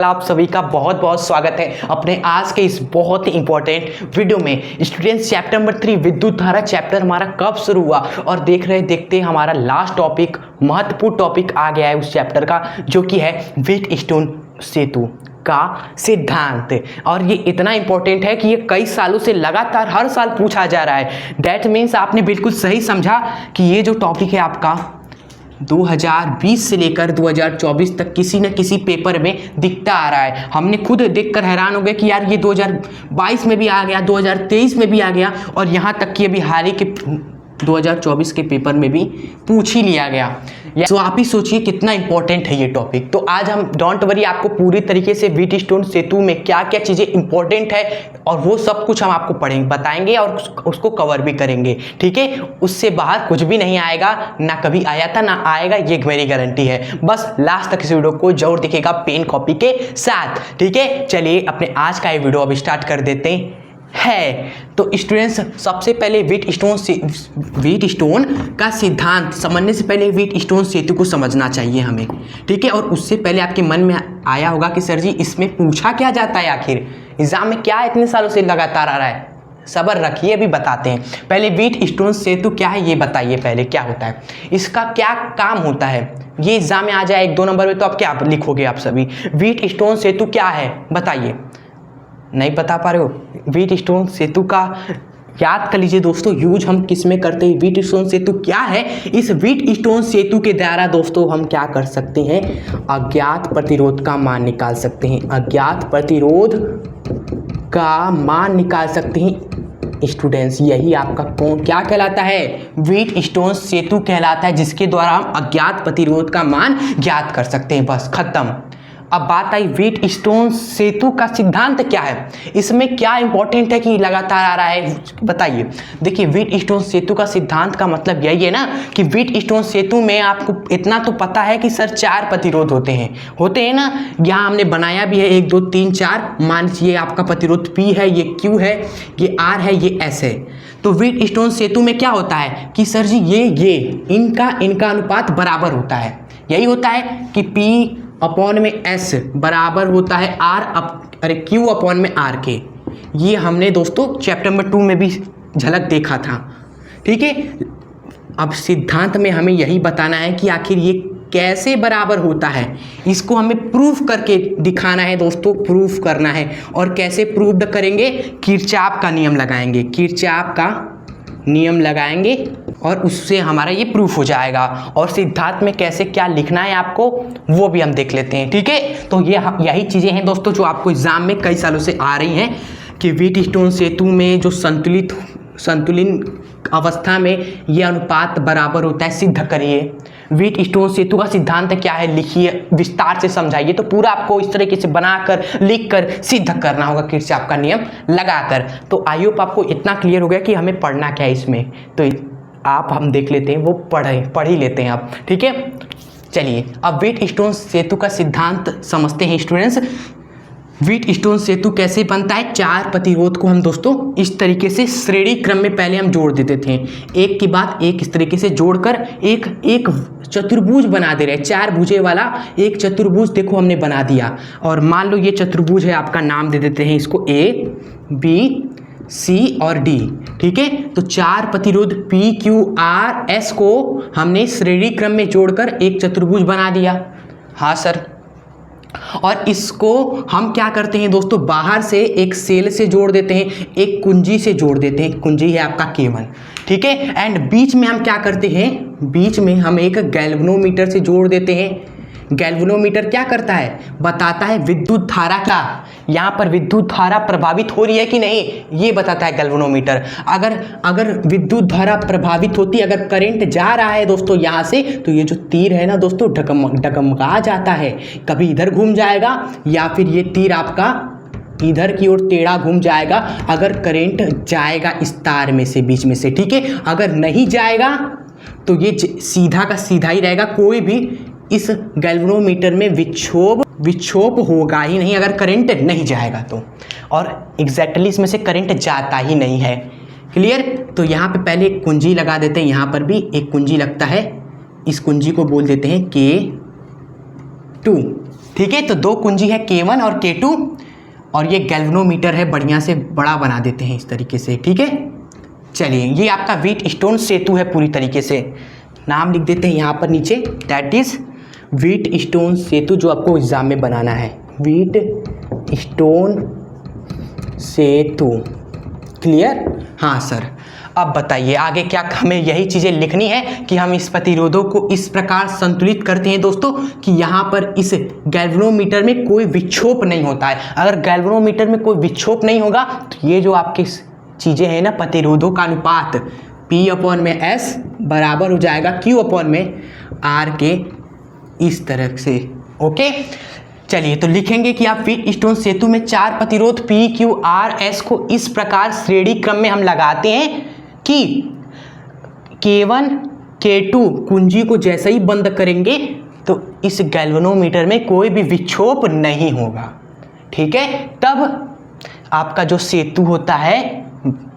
आप सभी का बहुत बहुत स्वागत है अपने आज के इस बहुत ही इंपॉर्टेंट वीडियो में। स्टूडेंट्स, चैप्टर नंबर 3 विद्युत धारा चैप्टर हमारा कब शुरू हुआ और देखते हमारा लास्ट टॉपिक, महत्वपूर्ण टॉपिक आ गया है उस चैप्टर का, जो कि है व्हीटस्टोन सेतु का सिद्धांत। और ये इतना इंपॉर्टेंट है कि ये कई सालों से लगातार हर साल पूछा जा रहा है। दैट मीन्स आपने बिल्कुल सही समझा कि ये जो टॉपिक है आपका 2020 से लेकर 2024 तक किसी न किसी पेपर में दिखता आ रहा है। हमने खुद देखकर हैरान हो गए कि यार ये 2022 में भी आ गया, 2023 में भी आ गया और यहाँ तक कि अभी हाल ही के 2024 के पेपर में भी पूछ ही लिया गया। तो आप ही सोचिए कितना इंपॉर्टेंट है ये टॉपिक। तो आज हम डोंट वरी आपको पूरी तरीके से व्हीटस्टोन सेतु में क्या क्या चीज़ें इंपॉर्टेंट है और वो सब कुछ हम आपको बताएंगे और उसको कवर भी करेंगे। ठीक है, उससे बाहर कुछ भी नहीं आएगा, ना कभी आया था ना आएगा, ये मेरी गारंटी है। बस लास्ट तक इस वीडियो को जरूर दिखेगा पेन कॉपी के साथ। ठीक है, चलिए अपने आज का ये वीडियो अब स्टार्ट कर देते है। तो स्टूडेंट्स, सबसे पहले व्हीटस्टोन का सिद्धांत समझने से पहले व्हीटस्टोन सेतु को समझना चाहिए हमें। ठीक है, और उससे पहले आपके मन में आया होगा कि सर जी इसमें पूछा क्या जाता है, आखिर एग्जाम में क्या इतने सालों से लगातार आ रहा है। सब्र रखिए, अभी बताते हैं। पहले व्हीटस्टोन सेतु क्या है ये बताइए, पहले क्या होता है, इसका क्या काम होता है। ये एग्जाम में आ जाए 1-2 नंबर में तो आप क्या लिखोगे आप सभी, व्हीटस्टोन सेतु क्या है बताइए। नहीं बता पा रहे हो, व्हीटस्टोन सेतु का याद कर लीजिए दोस्तों, यूज हम किस में करते हैं। व्हीटस्टोन सेतु क्या है, इस व्हीटस्टोन सेतु के द्वारा दोस्तों हम क्या कर सकते हैं, अज्ञात प्रतिरोध का मान निकाल सकते हैं। अज्ञात प्रतिरोध का मान निकाल सकते हैं स्टूडेंट्स। यही आपका कौन क्या कहलाता है, व्हीटस्टोन सेतु कहलाता है, जिसके द्वारा हम अज्ञात प्रतिरोध का मान ज्ञात कर सकते हैं। बस खत्म। अब बात आई व्हीटस्टोन सेतु का सिद्धांत क्या है, इसमें क्या इंपॉर्टेंट है कि लगातार आ रहा है बताइए। देखिए, व्हीटस्टोन सेतु का सिद्धांत का मतलब यही है ना कि व्हीटस्टोन सेतु में आपको इतना तो पता है कि सर 4 प्रतिरोध होते हैं ना। यहाँ हमने बनाया भी है 1 2 3 4। मान लीजिए आपका प्रतिरोध P है, ये Q है, ये R है, ये S है। तो व्हीटस्टोन सेतु में क्या होता है कि सर जी ये इनका अनुपात बराबर होता है। यही होता है कि P अपॉन में S बराबर होता है Q अपॉन में R के। ये हमने दोस्तों चैप्टर नंबर 2 में भी झलक देखा था। ठीक है, अब सिद्धांत में हमें यही बताना है कि आखिर ये कैसे बराबर होता है, इसको हमें प्रूफ करके दिखाना है दोस्तों, प्रूफ करना है। और कैसे प्रूफ करेंगे, किरचॉफ का नियम लगाएंगे, किरचॉफ का नियम लगाएंगे और उससे हमारा ये प्रूफ हो जाएगा। और सिद्धांत में कैसे क्या लिखना है आपको वो भी हम देख लेते हैं। ठीक है, तो ये यही चीज़ें हैं दोस्तों जो आपको एग्जाम में कई सालों से आ रही हैं कि व्हीटस्टोन सेतु में जो संतुलित अवस्था में ये अनुपात बराबर होता है। सिद्ध करिए, व्हीटस्टोन सेतु का सिद्धांत क्या है लिखिए, विस्तार से समझाइए। तो पूरा आपको इस तरीके से बनाकर लिखकर सिद्ध करना होगा किरचॉफ का नियम लगाकर। तो आई होप आपको इतना क्लियर हो गया कि हमें पढ़ना क्या है इसमें। तो आप हम देख लेते हैं, वो पढ़ ही लेते हैं आप। ठीक है, चलिए अब व्हीटस्टोन सेतु का सिद्धांत समझते हैं स्टूडेंट्स। व्हीटस्टोन सेतु कैसे बनता है, 4 प्रतिरोध को हम दोस्तों इस तरीके से श्रेणी क्रम में पहले हम जोड़ देते थे, एक के बाद एक इस तरीके से जोड़कर एक चतुर्भुज बना दे रहे हैं। 4 भुजे वाला एक चतुर्भुज देखो हमने बना दिया। और मान लो ये चतुर्भुज है, आपका नाम दे देते हैं इसको A B C और D। ठीक है, तो 4 प्रतिरोध P Q R S को हमने श्रेणी क्रम में जोड़कर एक चतुर्भुज बना दिया। हाँ सर, और इसको हम क्या करते हैं दोस्तों, बाहर से एक सेल से जोड़ देते हैं, एक कुंजी से जोड़ देते हैं, कुंजी है आपका K1। ठीक है, एंड बीच में हम क्या करते हैं, बीच में हम एक गैल्वेनोमीटर से जोड़ देते हैं। गैल्वेनोमीटर क्या करता है, बताता है विद्युत धारा का, यहाँ पर विद्युत धारा प्रभावित हो रही है कि नहीं, ये बताता है गैल्वेनोमीटर। अगर विद्युत धारा प्रभावित होती, अगर करंट जा रहा है दोस्तों यहाँ से, तो ये जो तीर है ना दोस्तों डगमगा जाता है, कभी इधर घूम जाएगा या फिर ये तीर आपका इधर की ओर टेढ़ा घूम जाएगा अगर करंट जाएगा इस तार में से, बीच में से। ठीक है, अगर नहीं जाएगा तो ये सीधा का सीधा ही रहेगा, कोई भी इस गैल्वेनोमीटर में विक्षोभ होगा ही नहीं अगर करंट नहीं जाएगा तो। और एग्जैक्टली इसमें से करंट जाता ही नहीं है। क्लियर, तो यहाँ पे पहले एक कुंजी लगा देते हैं, यहाँ पर भी एक कुंजी लगता है, इस कुंजी को बोल देते हैं K2। ठीक है, तो दो कुंजी है K1 और K2 और ये गैल्वेनोमीटर है, बढ़िया से बड़ा बना देते हैं इस तरीके से। ठीक है, चलिए ये आपका व्हीटस्टोन सेतु है, पूरी तरीके से नाम लिख देते हैं यहाँ पर नीचे, दैट इज व्हीटस्टोन सेतु, जो आपको एग्जाम में बनाना है, व्हीटस्टोन सेतु। क्लियर? हाँ सर। अब बताइए आगे क्या हमें यही चीज़ें लिखनी है कि हम इस प्रतिरोधों को इस प्रकार संतुलित करते हैं दोस्तों कि यहाँ पर इस गैल्वेनोमीटर में कोई विक्षोभ नहीं होता है। अगर गैल्वेनोमीटर में कोई विक्षोभ नहीं होगा तो ये जो आपकी चीज़ें हैं ना, प्रतिरोधों का अनुपात P/S बराबर हो जाएगा Q/R के, इस तरह से। ओके, चलिए तो लिखेंगे कि आप व्हीटस्टोन सेतु में 4 प्रतिरोध P, Q, R, S को इस प्रकार श्रेणी क्रम में हम लगाते हैं कि K1, K2 कुंजी को जैसे ही बंद करेंगे तो इस गैल्वेनोमीटर में कोई भी विक्षोभ नहीं होगा। ठीक है, तब आपका जो सेतु होता है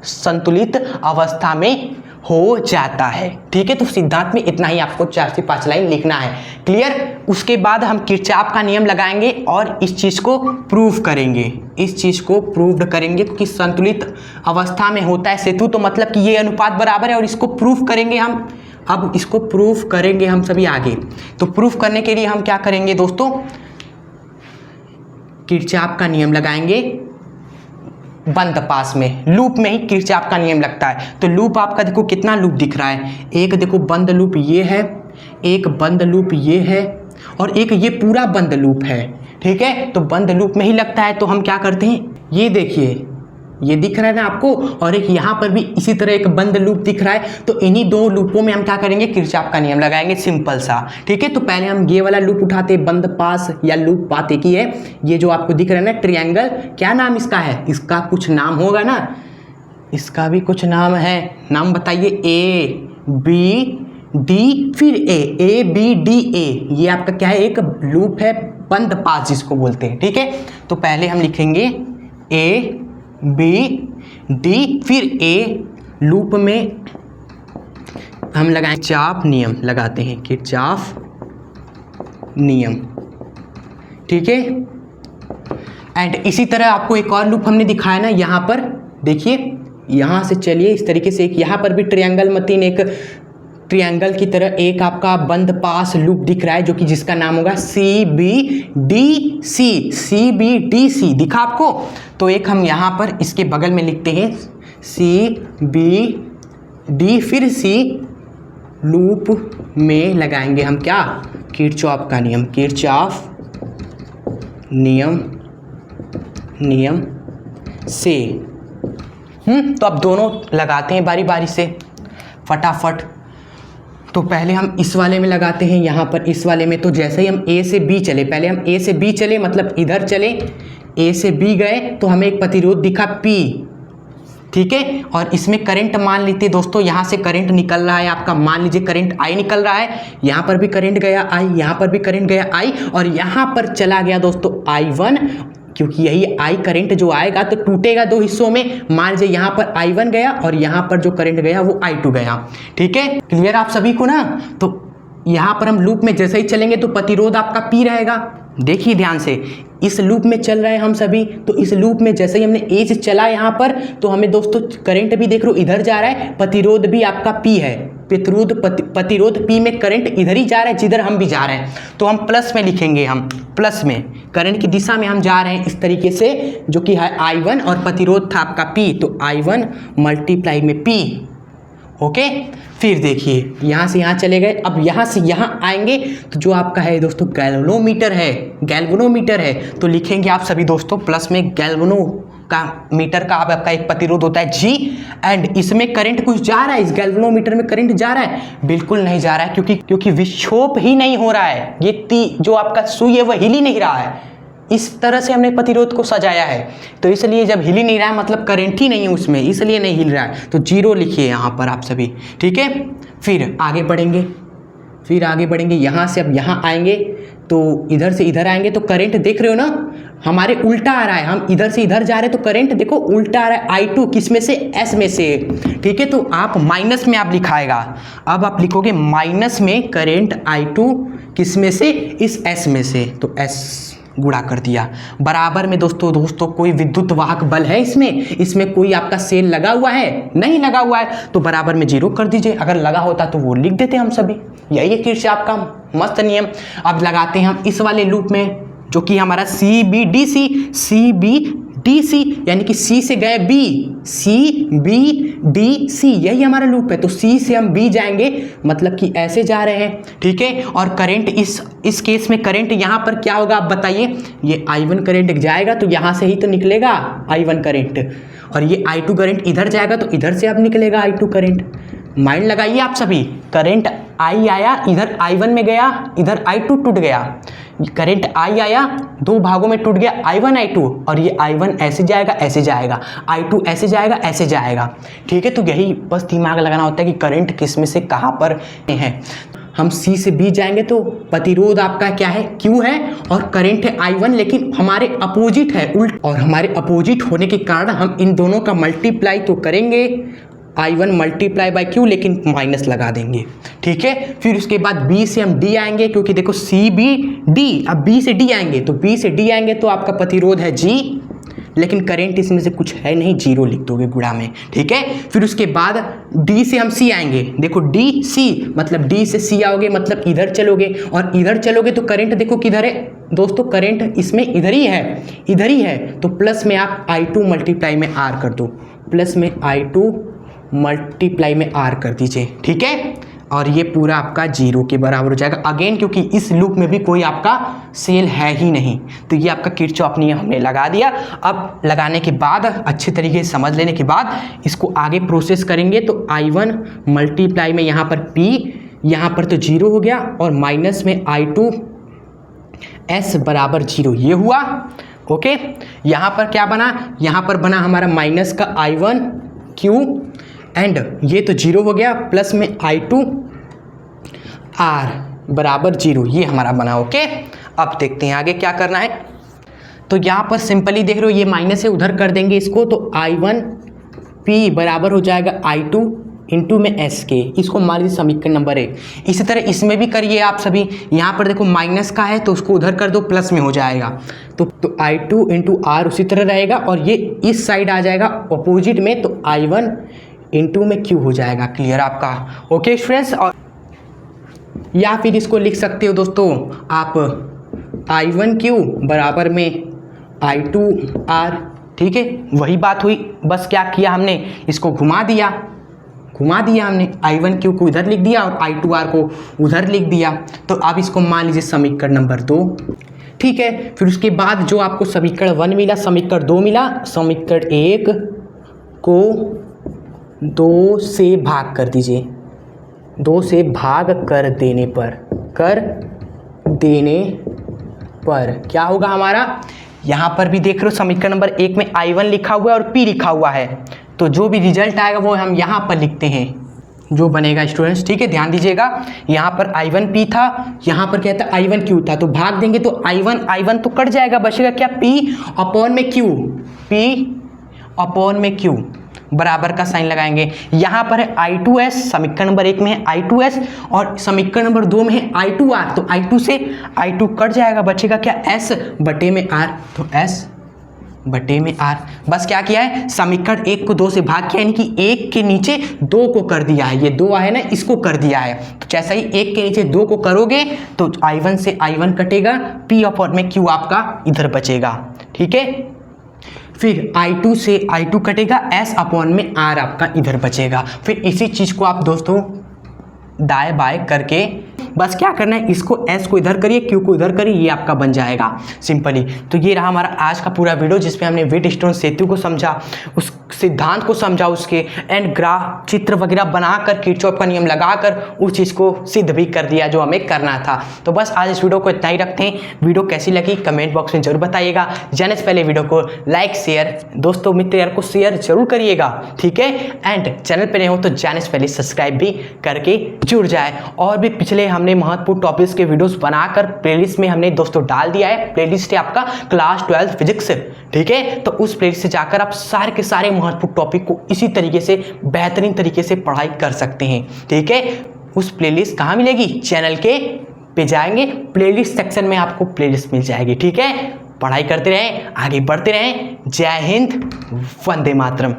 संतुलित अवस्था में हो जाता है। ठीक है, तो सिद्धांत में इतना ही आपको 4 से 5 लाइन लिखना है। क्लियर? उसके बाद हम किरचॉफ का नियम लगाएंगे और इस चीज़ को प्रूव करेंगे, इस चीज़ को प्रूव करेंगे कि संतुलित अवस्था में होता है सेतु, तो मतलब कि ये अनुपात बराबर है, और इसको प्रूव करेंगे हम। अब इसको प्रूव करेंगे हम सभी आगे। तो प्रूव करने के लिए हम क्या करेंगे दोस्तों, किरचॉफ का नियम लगाएंगे। बंद पास में लूप में ही किरचॉफ का नियम लगता है। तो लूप आपका देखो कितना लूप दिख रहा है, एक देखो बंद लूप ये है, एक बंद लूप ये है, और एक ये पूरा बंद लूप है। ठीक है, तो बंद लूप में ही लगता है। तो हम क्या करते हैं, ये देखिए ये दिख रहा है ना आपको, और एक यहाँ पर भी इसी तरह एक बंद लूप दिख रहा है। तो इन्हीं दो लूपों में हम क्या करेंगे, किरचॉफ का नियम लगाएंगे, सिंपल सा। ठीक है, तो पहले हम ये वाला लूप उठाते, बंद पास या लूप बात एक ही है। ये जो आपको दिख रहा है ना ट्रायंगल, क्या नाम इसका है, इसका कुछ नाम होगा ना, इसका भी कुछ नाम है, नाम बताइए। ABD फिर ABDA, ये आपका क्या है, एक लूप है, बंद पास जिसको बोलते हैं। ठीक है, तो पहले हम लिखेंगे ABD फिर A, लूप में हम लगाएं किरचॉफ नियम, लगाते हैं किरचॉफ नियम। ठीक है, एंड इसी तरह आपको एक और लूप हमने दिखाया ना, यहाँ पर देखिए, यहाँ से चलिए इस तरीके से, एक यहाँ पर भी ट्रायंगल मतीन एक ट्रायंगल की तरह एक आपका बंद पास लूप दिख रहा है, जो कि जिसका नाम होगा CBDC दिखा आपको। तो एक हम यहाँ पर इसके बगल में लिखते हैं CBD फिर C, लूप में लगाएंगे हम क्या, किरचॉफ का नियम, किरचॉफ नियम से। तो अब दोनों लगाते हैं बारी बारी से फटाफट। तो पहले हम इस वाले में लगाते हैं, यहाँ पर इस वाले में। तो जैसे ही हम A से B चले, पहले हम A से B चले, मतलब इधर चले, A से B गए तो हमें एक प्रतिरोध दिखा P। ठीक है, और इसमें करंट मान लीजिए दोस्तों, यहाँ से करंट निकल रहा है आपका, मान लीजिए करंट I निकल रहा है, यहाँ पर भी करंट गया I, यहाँ पर भी करंट गया I, और यहाँ पर चला गया दोस्तों I1, क्योंकि यही I करंट जो आएगा तो टूटेगा दो हिस्सों में। मान लीजिए यहाँ पर I1 गया और यहाँ पर जो करंट गया वो I2 गया। ठीक है, क्लियर आप सभी को ना। तो यहाँ पर हम लूप में जैसे ही चलेंगे तो प्रतिरोध आपका P रहेगा। देखिए ध्यान से, इस लूप में चल रहे हैं हम सभी, तो इस लूप में जैसे ही हमने A से चला यहाँ पर, तो हमें दोस्तों करंट भी देख लो इधर जा रहा है, प्रतिरोध भी आपका P है, प्रतिरोध P में करंट इधर ही जा रहा है जिधर हम भी जा रहे हैं। तो हम प्लस में लिखेंगे, हम प्लस में करंट की दिशा में हम जा रहे हैं इस तरीके से, जो कि है I1 और प्रतिरोध था आपका P, तो I1 मल्टीप्लाई में P। ओके, फिर देखिए यहाँ से यहाँ चले गए, अब यहाँ से यहाँ आएंगे तो जो आपका है दोस्तों गैल्वेनोमीटर है, तो लिखेंगे आप सभी दोस्तों प्लस में गैल्वेनो का मीटर का आपका एक प्रतिरोध होता है G, एंड इसमें करंट कुछ जा रहा है, इस गैल्वेनोमीटर में करंट जा रहा है, बिल्कुल नहीं जा रहा है, क्योंकि विक्षोभ ही नहीं हो रहा है, ये जो आपका सुई है वह हिल ही नहीं रहा है। इस तरह से हमने प्रतिरोध को सजाया है, तो इसलिए जब हिल ही नहीं रहा है मतलब करंट ही नहीं है उसमें, इसलिए नहीं हिल रहा है। तो 0 लिखिए यहाँ पर आप सभी। ठीक है, फिर आगे बढ़ेंगे, फिर आगे बढ़ेंगे यहाँ से, अब यहाँ आएंगे तो इधर से इधर आएंगे तो करंट देख रहे हो ना हमारे उल्टा आ रहा है, हम इधर से इधर जा रहे हैं तो करंट देखो उल्टा आ रहा है, I2 किस में से, S में से, ठीक है। तो आप माइनस में आप लिखाएगा, अब आप लिखोगे माइनस में करंट I2 किस में से, इस S में से, तो S गुणा कर दिया बराबर में। दोस्तों कोई विद्युत वाहक बल है इसमें कोई आपका सेल लगा हुआ है, नहीं लगा हुआ है, तो बराबर में 0 कर दीजिए। अगर लगा होता तो वो लिख देते हम सभी, यही है किरचॉफ का मस्त नियम। अब लगाते हैं हम इस वाले लूप में जो कि हमारा CBDC यानी कि C से गए B, CBDC यही हमारा लूप है। तो C से हम B जाएंगे, मतलब कि ऐसे जा रहे हैं, ठीक है। और करंट इस केस में करंट यहाँ पर क्या होगा आप बताइए, ये I1 करंट जाएगा तो यहाँ से ही तो निकलेगा I1 करंट, और ये I2 करंट इधर जाएगा तो इधर से अब निकलेगा I2 करंट। माइंड लगाइए आप सभी, करंट I आया, इधर I1 में गया, इधर I2 टूट गया, करंट I आया, दो भागों में टूट गया, I1 I2, और ये I1 ऐसे जाएगा ऐसे जाएगा, I2 ऐसे जाएगा ऐसे जाएगा, ठीक है। तो यही बस दिमाग लगाना होता है कि करंट किस में से कहाँ पर है। हम C से B जाएंगे तो प्रतिरोध आपका क्या है, Q है, और करंट है I1, लेकिन हमारे अपोजिट है, उल्ट, और हमारे अपोजिट होने के कारण हम इन दोनों का मल्टीप्लाई तो करेंगे, I1 मल्टीप्लाई बाई Q, लेकिन माइनस लगा देंगे, ठीक है। फिर उसके बाद B से हम D आएंगे, क्योंकि देखो CBD, अब B से D आएंगे तो B से D आएंगे तो आपका प्रतिरोध है G, लेकिन करंट इसमें से कुछ है नहीं, 0 लिख दोगे गुणा में, ठीक है। फिर उसके बाद D से हम C आएंगे, देखो DC मतलब D से C आओगे मतलब इधर चलोगे, और इधर चलोगे तो करंट देखो किधर है दोस्तों, करंट इसमें इधर ही है, तो प्लस में आप I2 मल्टीप्लाई में R कर दो, प्लस में I2 मल्टीप्लाई में R कर दीजिए, ठीक है। और ये पूरा आपका 0 के बराबर हो जाएगा अगेन, क्योंकि इस लूप में भी कोई आपका सेल है ही नहीं। तो ये आपका किरचॉफ नियम हमने लगा दिया। अब लगाने के बाद अच्छे तरीके से समझ लेने के बाद इसको आगे प्रोसेस करेंगे, तो I1 मल्टीप्लाई में यहाँ पर P, यहाँ पर तो 0 हो गया, और माइनस में I2 S बराबर 0, ये हुआ, ओके। यहाँ पर क्या बना, यहाँ पर बना हमारा माइनस का I1 Q, एंड ये तो 0 हो गया, प्लस में I2 R बराबर 0, ये हमारा बना, ओके। अब देखते हैं आगे क्या करना है। तो यहाँ पर सिंपली देख रहे हो ये माइनस है, उधर कर देंगे इसको, तो I1 P बराबर हो जाएगा I2 इंटू में S के, इसको मान लीजिए समीकरण नंबर 1। इसी तरह इसमें भी करिए आप सभी, यहाँ पर देखो माइनस का है तो उसको उधर कर दो, प्लस में हो जाएगा, तो I2 इंटू R उसी तरह रहेगा, और ये इस साइड आ जाएगा अपोजिट में, तो I1 इंटू में Q हो जाएगा। क्लियर आपका, ओके स्टूडेंट्स। और या फिर इसको लिख सकते हो दोस्तों आप I1 Q बराबर में I2 R, ठीक है, वही बात हुई, बस क्या किया हमने, इसको घुमा दिया हमने, I1 Q को इधर लिख दिया और I2 R को उधर लिख दिया। तो अब इसको मान लीजिए समीकरण नंबर 2, ठीक है। फिर उसके बाद जो आपको समीकरण 1 मिला, समीकरण 2 मिला, समीकरण 1 को 2 से भाग कर दीजिए, 2 से भाग कर देने पर क्या होगा हमारा, यहाँ पर भी देख रहे हो समीकरण नंबर 1 में I1 लिखा हुआ है और P लिखा हुआ है, तो जो भी रिजल्ट आएगा वो हम यहाँ पर लिखते हैं, जो बनेगा स्टूडेंट्स, ठीक है। ध्यान दीजिएगा, यहाँ पर I1 P था, यहाँ पर क्या था I1 Q था, तो भाग देंगे तो I1 तो कट जाएगा, बचेगा क्या, P अपॉन में Q बराबर का साइन लगाएंगे। यहाँ पर है I2S, समीकरण नंबर 1 में है I2S, और समीकरण नंबर 2 में है I2R, तो I2 से I2 कट जाएगा, बचेगा क्या, S बटे में R, तो S बटे में R। बस क्या किया है, समीकरण 1 को 2 से भाग किया, यानी कि 1 के नीचे 2 को कर दिया है, ये 2 है ना, इसको कर दिया है। तो जैसा ही 1 के नीचे 2 को करोगे तो I1 से I1 कटेगा, P अपॉन में Q आपका इधर बचेगा, ठीक है। फिर I2 से I2 कटेगा, S अपॉन में R आपका इधर बचेगा। फिर इसी चीज़ को आप दोस्तों दाएं बाएं करके बस क्या करना है, इसको S को इधर करिए, Q को इधर करिए, ये आपका बन जाएगा सिंपली। तो ये रहा हमारा आज का पूरा वीडियो, जिसमें हमने व्हीटस्टोन सेतु को समझा, उस सिद्धांत को समझा, उसके एंड ग्राफ चित्र वगैरह बनाकर किरचॉफ का नियम लगाकर उस चीज़ को सिद्ध भी कर दिया जो हमें करना था। तो बस आज इस वीडियो को इतना ही रखते हैं। वीडियो कैसी लगी कमेंट बॉक्स में जरूर बताइएगा। जाने से पहले वीडियो को लाइक शेयर, दोस्तों मित्र यार को शेयर जरूर करिएगा, ठीक है। एंड चैनल पर नहीं हो तो जाने से पहले सब्सक्राइब भी करके जुड़ जाए। और भी पिछले हमने महत्वपूर्ण टॉपिक्स के वीडियोस बनाकर प्लेलिस्ट में हमने दोस्तों डाल दिया है। प्लेलिस्ट है आपका क्लास 12 फिजिक्स से, ठीक है। तो उस प्लेलिस्ट से जाकर आप सारे के सारे महत्वपूर्ण टॉपिक को इसी तरीके से बेहतरीन तरीके से पढ़ाई कर सकते हैं, ठीक है। उस प्लेलिस्ट कहाँ मिलेगी? चैनल के पे जाएंगे, प्लेलिस्ट सेक्शन में आपको प्लेलिस्ट मिल जाएगी, ठीक है। पढ़ाई करते रहें, आगे बढ़ते रहें। जय हिंद, वंदे मातरम।